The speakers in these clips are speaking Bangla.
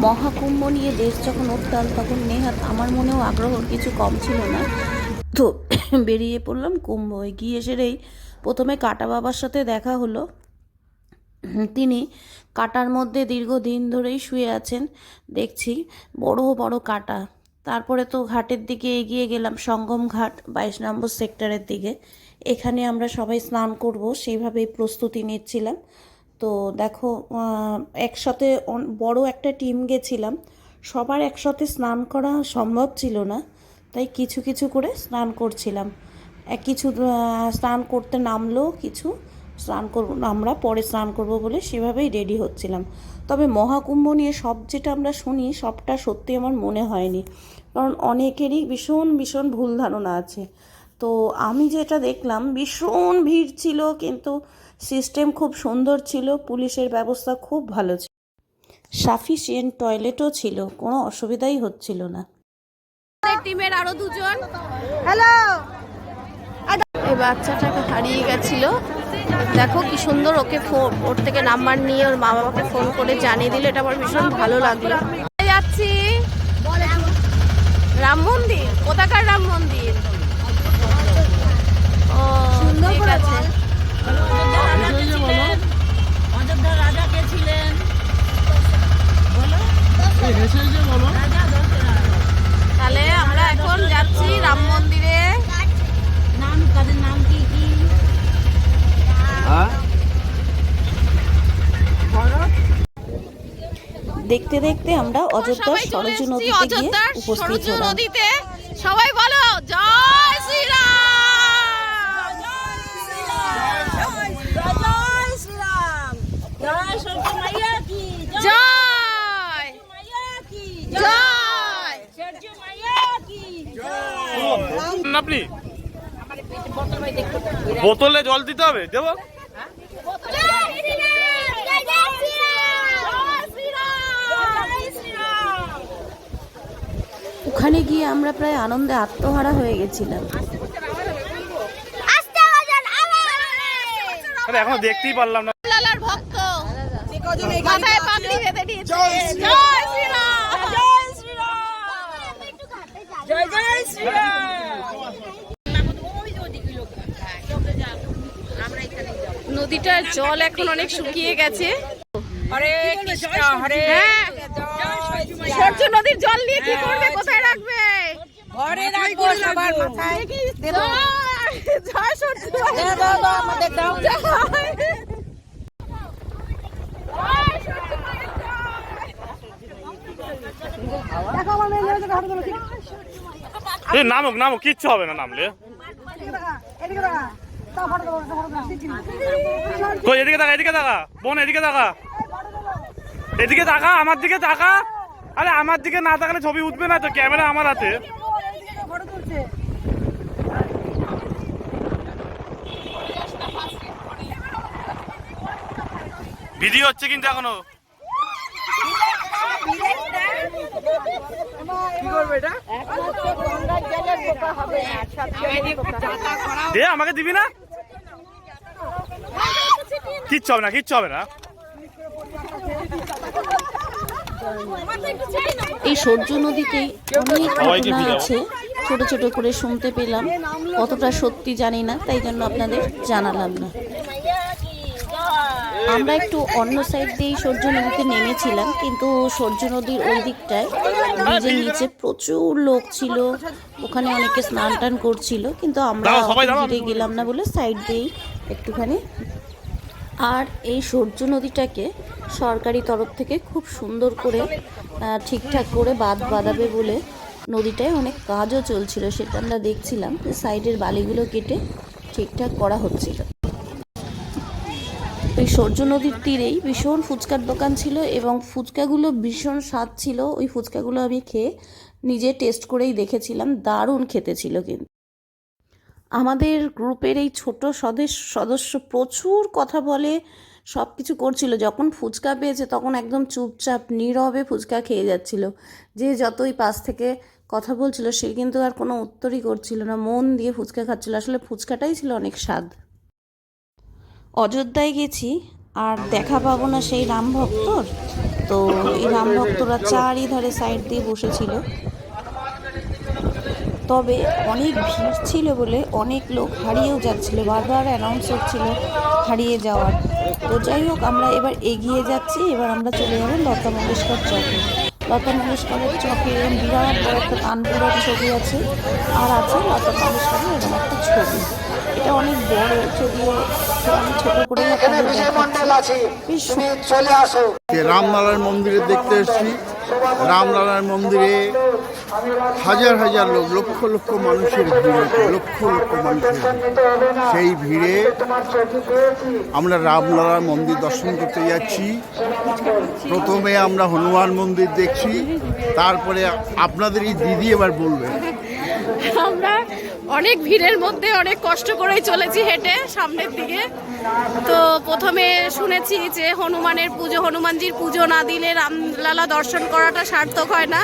মহাকুম্ভ নিয়ে দেশ যখন উত্তাল, তখন নেহাত আমার মনেও আগ্রহ কিছু কম ছিল না। তো বেরিয়ে পড়লাম কুম্ভ। গিয়ে সেরেই প্রথমে কাটা বাবার সাথে দেখা হলো। তিনি কাটার মধ্যে দীর্ঘদিন ধরেই শুয়ে আছেন, দেখছি বড় বড় কাটা। তারপরে তো ঘাটের দিকে এগিয়ে গেলাম, সঙ্গম ঘাট 22 নম্বর সেক্টরের দিকে। এখানে আমরা সবাই স্নান করব, সেইভাবেই প্রস্তুতি নিচ্ছিলাম। তো দেখো, একসাথে বড় একটা টিম গেছিলাম, সবার একসাথে স্নান করা সম্ভব ছিল না, তাই কিছু কিছু করে স্নান করছিলাম। কিছু স্নান করতে নামলেও কিছু স্নান করব, আমরা পরে স্নান করব বলে সেভাবেই রেডি হচ্ছিলাম। তবে মহাকুম্ভ নিয়ে সব যেটা আমরা শুনি সবটা সত্যি আমার মনে হয়নি, কারণ অনেকেরই ভীষণ ভীষণ ভুল ধারণা আছে। তো আমি যেটা দেখলাম, ভীষণ ভিড় ছিল, কিন্তু সিস্টেম খুব সুন্দর ছিল, পুলিশের ব্যবস্থা খুব ভালো ছিল, সাফিসিয়েন্ট টয়লেটও ছিল, কোনো অসুবিধাই হচ্ছিল না। টিমের আরো দুজন, হ্যালো। এই বাচ্চাটাকে হারিয়ে গেছিল, দেখো কি সুন্দর। ওকে ওর থেকে নাম্বার নিয়ে ওর মা বাবাকে ফোন করে জানিয়ে দিল, এটা আমার ভীষণ ভালো লাগলো। যাচ্ছি রাম মন্দির। কোথাকার রাম মন্দির? ও ঠিক আছে। অযোধ্যার রাজা কে ছিলেন? তাহলে আমরা এখন যাচ্ছি রাম মন্দিরে। নাম, তাদের নাম কি কি? দেখতে দেখতে আমরা অযোধ্যার সরজু নদীতে গিয়ে উপস্থিত হলাম। সবাই বলো জয় শ্রীরাম। আপনি বোতলে জল দিতে হবে, দেবো। ওখানে গিয়ে আমরা প্রায় আনন্দে আত্মহারা হয়ে গেছিলাম। এখনো দেখতেই পারলাম না। লালার ভক্ত মাথায় পাগড়ি বেঁধে দিয়েছে। জয় শ্রীরাম, জয় শ্রীরাম, জয় জয় শ্রীরাম। নদীটার জল এখন অনেক শুকিয়ে গেছে। হরে কৃষ্ণ, হরে সরজু নদীর জল নিয়ে কি করবে, কোথায় রাখবে? ঘরে রাখবো, সবার মাথায় দেব। জয় সরজু, দাও দাও আমাদের দাও। নামুক নামুক, কিচ্ছু হবে না নামলে। কই এদিকে তাকা, এদিকে তাকা বোন, এদিকে তাকা, এদিকে তাকা, আমার দিকে তাকা। আরে আমার দিকে না তাকালে ছবি উঠবে না তো, ক্যামেরা আমার হাতে। ভিডিও হচ্ছে কিন্তু এখনো। দে, আমাকে দিবি না? কিচ্ছু হবে না, কিচ্ছু হবে না। এই সরজু নদীতেই অনেক ঘটনা আছে, ছোট ছোট করে শুনতে পেলাম, কতটা সত্যি জানি না, তাই জন্য আপনাদের জানালাম না। আমরা একটু অন্য সাইড দিয়েই সরজু নদীতে নেমেছিলাম, কিন্তু সরজু নদীর ওই দিকটায় ব্রিজের নিচে প্রচুর লোক ছিল, ওখানে অনেকে স্নান টান করছিল, কিন্তু আমরা ঘিরে গেলাম না বলে সাইড দিয়েই একটুখানি। আর এই সরজু নদীটাকে সরকারি তরফ থেকে খুব সুন্দর করে ঠিকঠাক করে বাঁধ বাঁধাবে বলে নদীটায় অনেক কাজও চলছিল, সেটা আমরা দেখছিলাম, সাইডের বালিগুলো কেটে ঠিকঠাক করা হচ্ছিল। ওই সরজু নদীর তীরেই ভীষণ ফুচকার দোকান ছিল, এবং ফুচকাগুলো ভীষণ স্বাদ ছিল। ওই ফুচকাগুলো আমি খেয়ে নিজে টেস্ট করেই দেখেছিলাম, দারুণ খেতে ছিল। কিন্তু আমাদের গ্রুপের এই ছোট সদস্য প্রচুর কথা বলে, সব কিছু করছিল। যখন ফুচকা পেয়েছে তখন একদম চুপচাপ নীরবে ফুচকা খেয়ে যাচ্ছিল। যে যতই পাশ থেকে কথা বলছিল সে কিন্তু আর কোনো উত্তরই করছিল না, মন দিয়ে ফুচকা খাচ্ছিল। আসলে ফুচকাটাই ছিল অনেক স্বাদ। অযোধ্যায় গেছি আর দেখা পাবো না সেই রাম ভক্তর, তো এই রাম ভক্তরা চারিধারে সাইড দিয়ে বসেছিল। তবে অনেক ভিড় ছিল বলে অনেক লোক হারিয়েও যাচ্ছিল, বারবার অ্যানাউন্স হচ্ছিল হারিয়ে যাওয়ার। তো যাই হোক, আমরা এবার এগিয়ে যাচ্ছি। এবার আমরা চলে যাব লতা মঙ্গেশকর চকে। লতা মঙ্গেশকরের চকে বিরাট বড় একটা তানপুরার ছবি আছে, আর আছে লতা মঙ্গেশকরের এরকম একটা ছবি। এটা অনেক বড়, যদিও আমি ছোট করে বেশ রামলালার মন্দিরে দেখতে এসেছি। রামলালার মন্দিরে হাজার হাজার লোক, লক্ষ লক্ষ মানুষের ভিড়, লক্ষ লক্ষ মানুষের সেই ভিড়ে আমরা রামলালার মন্দির দর্শন করতে যাচ্ছি। প্রথমে আমরা হনুমান মন্দির দেখছি, তারপরে আপনাদের এই দিদি এবার বলবে। আমরা অনেক ভিড়ের মধ্যে অনেক কষ্ট করেই চলেছি হেঁটে সামনের দিকে। তো প্রথমে শুনেছি যে হনুমানজির পুজো না দিলে রামলালা দর্শন করাটা সার্থক হয় না,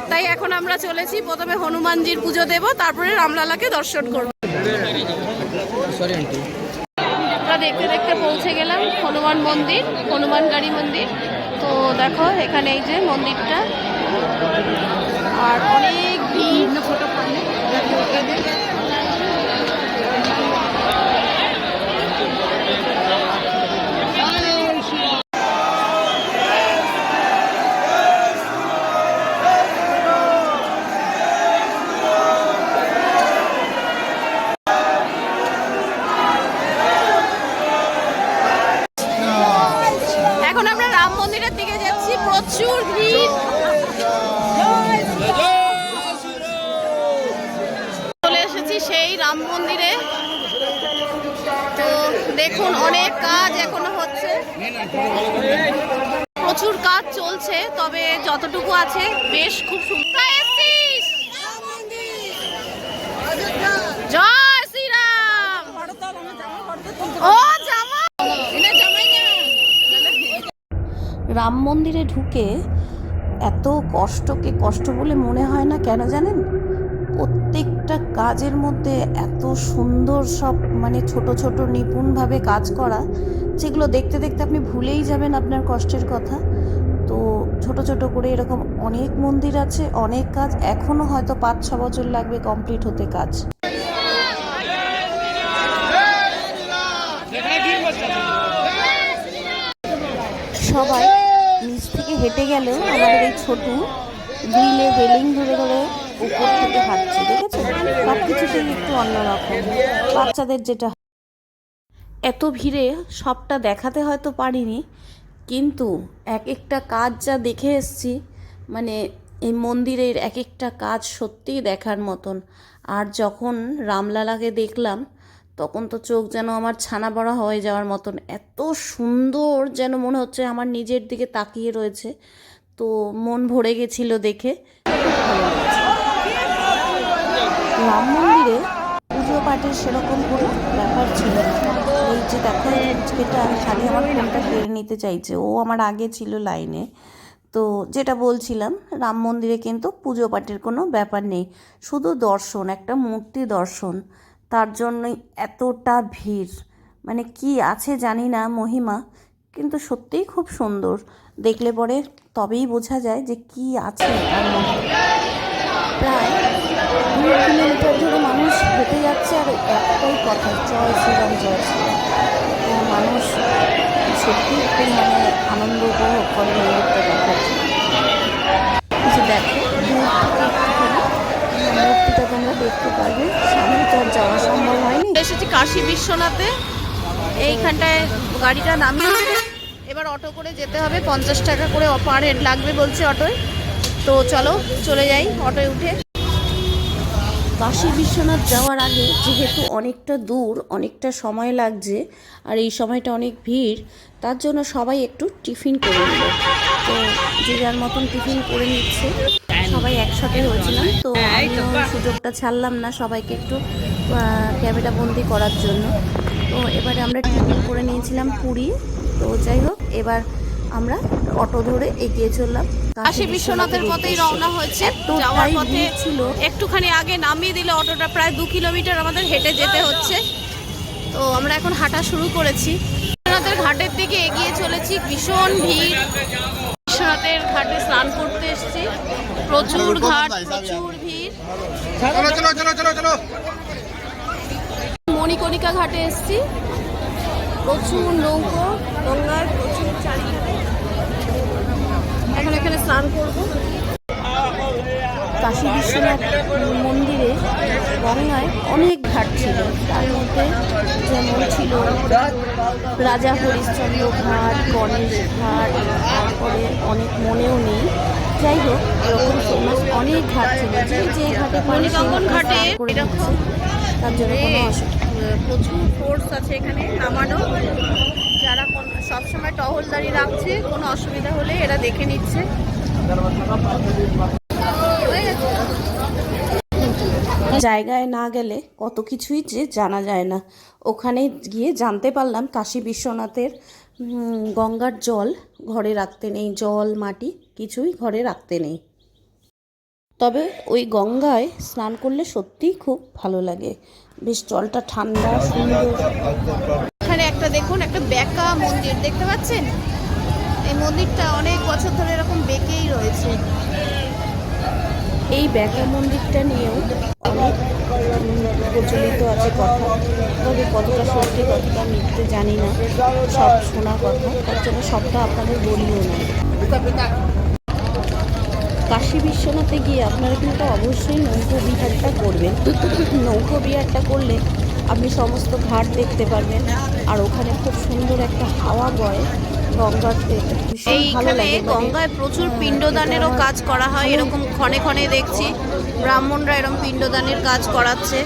তাই এখন আমরা চলেছি প্রথমে হনুমানজির পুজো দেব, তারপরে রামলালাকে দর্শন করব। আমরা দেখতে দেখতে পৌঁছে গেলাম হনুমান মন্দির, হনুমানগাড়ি মন্দির। তো দেখো এখানে এই যে মন্দিরটা, আর অনেক ভিড়। এখন আমরা রাম মন্দিরের দিকে যাচ্ছি, প্রচুর ভিড়। চলে এসেছি সেই রাম মন্দিরে। তো দেখুন অনেক কাজ এখনো হচ্ছে, প্রচুর কাজ চলছে, তবে যতটুকু আছে বেশ খুব সুন্দর। জয় শ্রীরাম। ও জামা রাম মন্দিরে ঢুকে এত কষ্টকে কষ্ট বলে মনে হয় না, কেন জানেন? প্রত্যেকটা কাজের মধ্যে এত সুন্দর সব মানে ছোট ছোট নিপুণভাবে কাজ করা, যেগুলো দেখতে দেখতে আপনি ভুলেই যাবেন আপনার কষ্টের কথা। তো ছোট ছোট করে এরকম অনেক মন্দির আছে, অনেক কাজ এখনও হয়তো 5-6 বছর লাগবে কমপ্লিট হতে কাজ। সবাই নিচ থেকে হেঁটে গেলেও আমাদের এই ছোট গ্রিলে রেলিং ধরে ধরে উপর থেকে হাঁটছে, দেখেছেন? সব কিছুতেই একটু অন্যরকম, বাচ্চাদের যেটা। এত ভিড়ে সবটা দেখাতে হয়তো পারিনি, কিন্তু এক একটা কাজ যা দেখে এসছি, মানে এই মন্দিরের এক একটা কাজ সত্যিই দেখার মতন। আর যখন রামলালাকে দেখলাম তখন তো চোখ যেন আমার ছানা বড়া হয়ে যাওয়ার মতন, এত সুন্দর যেন মনে হচ্ছে আমার নিজের দিকে তাকিয়ে রয়েছে। তো মন ভরে গেছিল দেখে, রাম মন্দিরে পুজো পাঠের সেরকম কোনো ব্যাপার ছিল না। এই যে দেখো, যেটা খালি আমার ফোনটা কেড়ে নিতে চাইছে, ও আমার আগে ছিল লাইনে। তো যেটা বলছিলাম, রাম মন্দিরে কিন্তু পুজো পাঠের কোনো ব্যাপার নেই, শুধু দর্শন, একটা মূর্তি দর্শন, তার জন্যই এতটা ভিড়। মানে কি আছে জানি না মহিমা, কিন্তু সত্যিই খুব সুন্দর। দেখলে পরে তবেই বোঝা যায় যে কি আছে তার মধ্যে। প্রায় 2 কিলোমিটার ধরে মানুষ হেঁটে যাচ্ছে, আর একটাই কথা, জয় শ্রীরাম জয় শ্রীরাম। মানুষ সত্যি খুব মানে আনন্দ উপভোগ করে মন্দিরটা দেখার জন্য। দেখো মূর্তিটা তোমরা দেখতে পারবে, সামনে তো আর যাওয়া সম্ভব হয়নি। এসেছি কাশী বিশ্বনাথে, এইখানটায় গাড়িটা নামিয়ে এবার অটো করে যেতে হবে, 50 টাকা করে পার হেড লাগবে বলছে অটোয়। তো চলো চলে যাই অটোয় উঠে। কাশী বিশ্বনাথ যাওয়ার আগে যেহেতু অনেকটা দূর, অনেকটা সময় লাগছে, আর এই সময়টা অনেক ভিড়, তার জন্য সবাই একটু টিফিন করে নিল। তো যে যার মতন টিফিন করে নিচ্ছে, সবাই একসাথে হয়েছিলাম। তো আমিও সুযোগটা ছাড়লাম না সবাইকে একটু ক্যামেরা বন্দি করার জন্য। তো এবারে আমরা টিফিন করে নিয়েছিলাম পুরি। তো যাই হোক, এবার আমরা অটো ধরে এগিয়ে চললাম কাশী বিশ্বনাথের পথেই রওনা হয়েছে। যাওয়ার পথে ছিল একটুখানি আগে নামিয়ে দিলে অটোটা, প্রায় 2 কিলোমিটার আমাদের হেঁটে যেতে হচ্ছে। তো আমরা এখন হাঁটা শুরু করেছি, বিশ্বনাথের ঘাটের দিকে এগিয়ে চলেছি। ভীষণ ভিড়, বিশ্বনাথের ঘাটে স্নান করতে এসেছি। প্রচুর ঘাট, প্রচুর ভিড়। মণিকণিকা ঘাটে এসেছি, প্রচুর নৌকো, গঙ্গার প্রচুর চারিদিকে। এখন এখানে স্নান করব। কাশী বিশ্বনাথ মন্দিরে গঙ্গায় অনেক ঘাট ছিল, তার মধ্যে যেমন ছিল রাজা হরিশ্চন্দ্র ঘাট, গণেশ ঘাট, তারপরে অনেক মনেও নেই। যাই হোক, এরকম ফেমাস অনেক ঘাট ছিল, যে ঘাটে মণিকঙ্কন ঘাটে এরকম তার জন্য কোনো প্রচুর ফোর্স আছে এখানে নামানো। যারা সবসময় টহলদারি রাখছে, কোনো অসুবিধা হলে এরা দেখে নিচ্ছে। জায়গায় না গেলে কত কিছুই যে জানা যায় না। ওখানে গিয়ে জানতে পারলাম কাশী বিশ্বনাথের গঙ্গার জল ঘরে রাখতে নেই, জল মাটি কিছুই ঘরে রাখতে নেই। তবে ওই গঙ্গায় স্নান করলে সত্যিই খুব ভালো লাগে, বেশ জলটা ঠান্ডা সুন্দর। এখানে একটা দেখুন, একটা বেঁকা মন্দির দেখতে পাচ্ছেন। এই মন্দিরটা অনেক বছর ধরে এরকম বেঁকেই রয়েছে। এই বেঁকা মন্দিরটা নিয়েও অনেক প্রচলিত আছে কথা, তবে কতটা সত্যি কতটা মিথ্যে জানি না, সব শোনা কথা, তার জন্য সবটা আপনাদের বলিও না। কাশী বিশ্বনাথে গিয়ে আপনারা কিন্তু অবশ্যই নৌকো বিহারটা করবেন। নৌকো বিহারটা করলে আপনি সমস্ত ঘাট দেখতে পারবেন, আর ওখানে খুব সুন্দর একটা হাওয়া বয় গঙ্গাতে, ভীষণ ভালো এইখানে লাগে। গঙ্গায় প্রচুর পিণ্ডদানেরও কাজ করা হয়, এরকম ক্ষণে ক্ষণে দেখছি ব্রাহ্মণরা এরকম পিণ্ডদানের কাজ করাচ্ছে।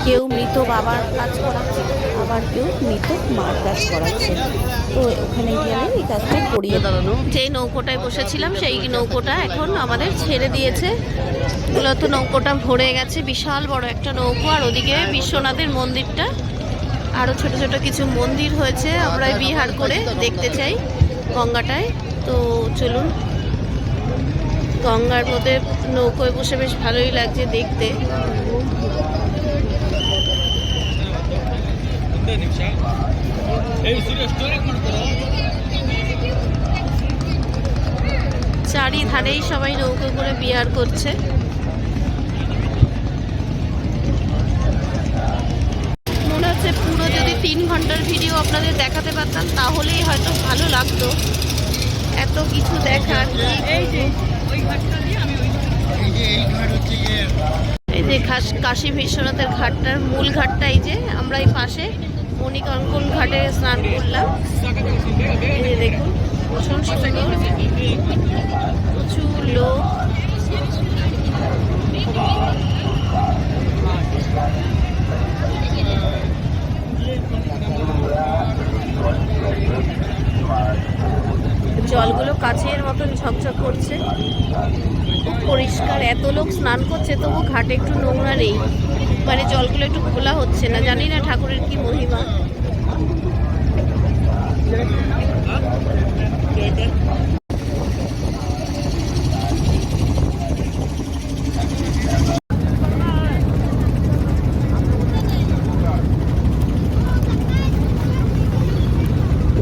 কেউ মৃত বাবার কাজ করাচ্ছে, আবার কেউ মৃত মার কাজ করাচ্ছে। তো ওখানে গেলে এই কাজটা করিয়ে দাঁড়ানো। যেই নৌকোটায় বসেছিলাম সেই নৌকোটা এখন আমাদের ছেড়ে দিয়েছে। মূলত নৌকোটা ভরে গেছে, বিশাল বড় একটা নৌকো। আর ওদিকে বিশ্বনাথের মন্দিরটা, আরও ছোট ছোট কিছু মন্দির হয়েছে। আমরা বিহার করে দেখতে চাই গঙ্গাটায়। তো চলুন, গঙ্গার মধ্যে নৌকোয় বসে বেশ ভালোই লাগছে দেখতে। চারিধারেই সবাই নৌকো করে বিহার করছে। মনে হচ্ছে পুরো যদি 3 ঘন্টার ভিডিও আপনাদের দেখাতে পারতাম তাহলেই হয়তো ভালো লাগতো। এত কিছু দেখার। এই যে কাশী বিশ্বনাথের ঘাটটার মূল ঘাটটা, এই যে আমরা এই পাশে মণিকঙ্কন ঘাটে স্নান করলাম। এই যে দেখুন, ভীষণ সুন্দর, প্রচুর লোক। জলগুলো কাচের মতন ঝকঝক করছে, খুব পরিষ্কার। এত লোক স্নান করছে তবু ঘাটে একটু নোংরা নেই, মানে জলগুলো একটু খোলা হচ্ছে না। জানি না ঠাকুরের কি মহিমা।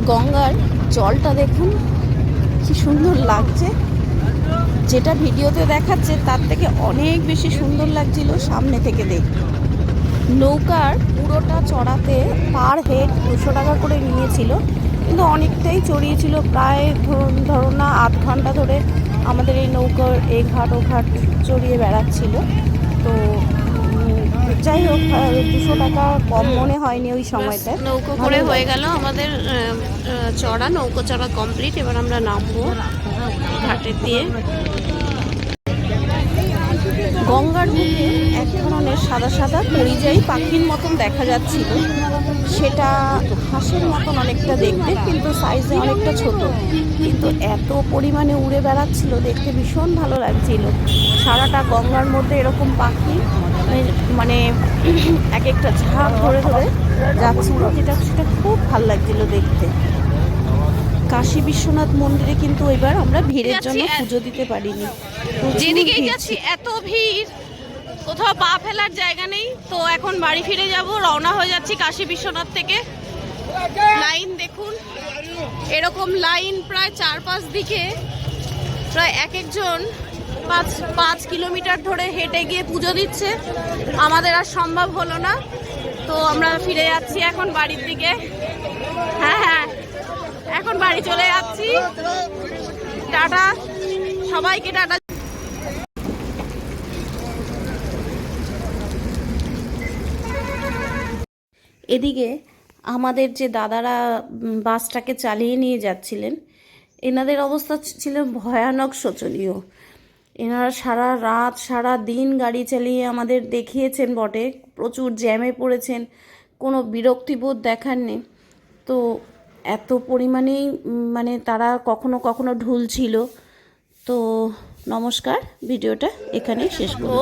গঙ্গার জলটা দেখুন কি সুন্দর লাগছে, যেটা ভিডিওতে দেখাচ্ছে তার থেকে অনেক বেশি সুন্দর লাগছিল সামনে থেকে দেখতে। নৌকার পুরোটা চড়াতে পার হেড 200 টাকা করে নিয়েছিল, কিন্তু অনেকটাই চড়িয়েছিল, প্রায় ধরুন না 8 ঘন্টা ধরে আমাদের এই নৌকার এই ঘাট ও ঘাট চড়িয়ে বেড়াচ্ছিল। তো যাই হোক, 200 টাকা কম মনে হয়নি ওই সময়টা। নৌকো করে হয়ে গেল আমাদের চড়া, নৌকো চড়া কমপ্লিট। এবার আমরা নামবো ঘাটের দিয়ে। গঙ্গার বুকে এক ধরনের সাদা সাদা পরিযায়ী পাখির মতন দেখা যাচ্ছিল, সেটা হাঁসের মতন অনেকটা দেখতে, কিন্তু সাইজে অনেকটা ছোট, কিন্তু এত পরিমাণে উড়ে বেড়াচ্ছিল, দেখতে ভীষণ ভালো লাগছিল। সারাটা গঙ্গার মধ্যে এরকম পাখি মানে এক একটা ঝাঁক ধরে ধরে যাচ্ছিল, সেটা খুব ভালো লাগছিল দেখতে। কাশী বিশ্বনাথ মন্দিরে কিন্তু এবার আমরা ভিড়ের জন্য পুজো দিতে পারিনি, যেদিকেই যাচ্ছি এত ভিড়, কোথাও পা ফেলার জায়গা নেই। তো এখন বাড়ি ফিরে যাব, রওনা হয়ে যাচ্ছি কাশী বিশ্বনাথ থেকে। লাইন দেখুন, এরকম লাইন প্রায় 4-5 দিকে, প্রায় এক একজন 5 কিলোমিটার ধরে হেঁটে গিয়ে পুজো দিচ্ছে। আমাদের আর সম্ভব হলো না, তো আমরা ফিরে যাচ্ছি এখন বাড়ির দিকে। হ্যাঁ, এখন বাড়ি চলে যাচ্ছি। টাটা সবাইকে, টাটা। এদিকে আমাদের যে দাদারা বাসটাকে চালিয়ে নিয়ে যাচ্ছিলেন, এনাদের অবস্থা ছিল ভয়ানক শোচনীয়। এনারা সারা রাত সারা দিন গাড়ি চালিয়ে আমাদের দেখিয়েছেন বটে, প্রচুর জ্যামে পড়েছেন, কোনো বিরক্তিবোধ দেখাননি। তো এত পরিমাণেই মানে তারা কখনো কখনো ঢুল ছিল। তো নমস্কার, ভিডিওটা এখানেই শেষ করব।